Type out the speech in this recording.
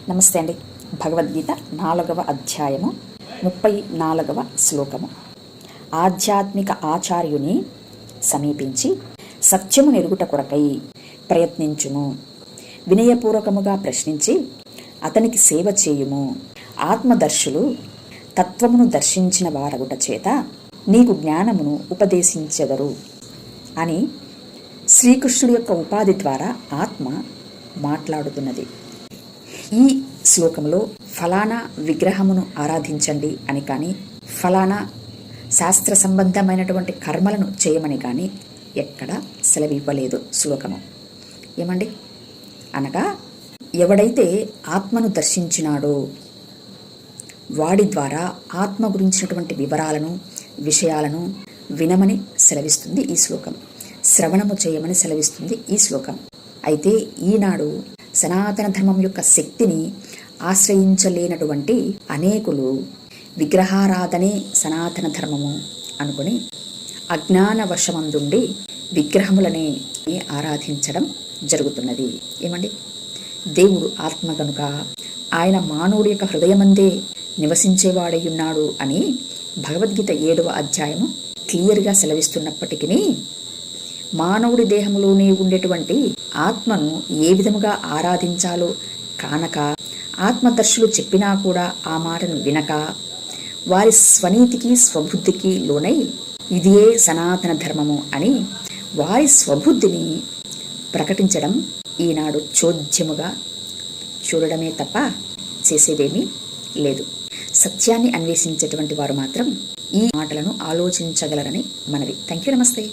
నమస్తే అండి. భగవద్గీత 4వ అధ్యాయము 34వ శ్లోకము. ఆధ్యాత్మిక ఆచార్యుని సమీపించి సత్యము నెరుగుట కొరకై ప్రయత్నించుము. వినయపూర్వకముగా ప్రశ్నించి అతనికి సేవ చేయుము. ఆత్మదర్శులు తత్వమును దర్శించిన వారగుట చేత నీకు జ్ఞానమును ఉపదేశించెదరు అని శ్రీకృష్ణుడి యొక్క ఉపాధి ద్వారా ఆత్మ మాట్లాడుతున్నది. ఈ శ్లోకంలో ఫలానా విగ్రహమును ఆరాధించండి అని కానీ, ఫలానా శాస్త్ర సంబంధమైనటువంటి కర్మలను చేయమని కానీ ఎక్కడ సెలవివ్వలేదు శ్లోకము. ఏమండి అనగా, ఎవడైతే ఆత్మను దర్శించినాడో వాడి ద్వారా ఆత్మ గురించినటువంటి వివరాలను, విషయాలను వినమని సెలవిస్తుంది ఈ శ్లోకం. శ్రవణము చేయమని సెలవిస్తుంది ఈ శ్లోకం. అయితే ఈనాడు సనాతన ధర్మం యొక్క శక్తిని ఆశ్రయించలేనటువంటి అనేకులు విగ్రహారాధనే సనాతన ధర్మము అనుకుని అజ్ఞాన వశమందుండి విగ్రహములనే ఆరాధించడం జరుగుతున్నది. ఏమండి, దేవుడు ఆత్మ గనుక ఆయన మానవుడి యొక్క హృదయమందే నివసించేవాడయ్యున్నాడు అని భగవద్గీత 7వ అధ్యాయము క్లియర్గా సెలవిస్తున్నప్పటికీ మానవుడి దేహంలోనే ఉండేటువంటి ఆత్మను ఏ విధముగా ఆరాధించాలో కానక, ఆత్మదర్శులు చెప్పినా కూడా ఆ మాటను వినక, వారి స్వనీతికి స్వబుద్ధికి లోనై ఇదే సనాతన ధర్మము అని వారి స్వబుద్ధిని ప్రకటించడం ఈనాడు చోద్యముగా చూడడమే తప్ప చేసేదేమీ లేదు. సత్యాన్ని అన్వేషించేటువంటి వారు మాత్రం ఈ మాటలను ఆలోచించగలరని మనవి. Thank you. నమస్తే.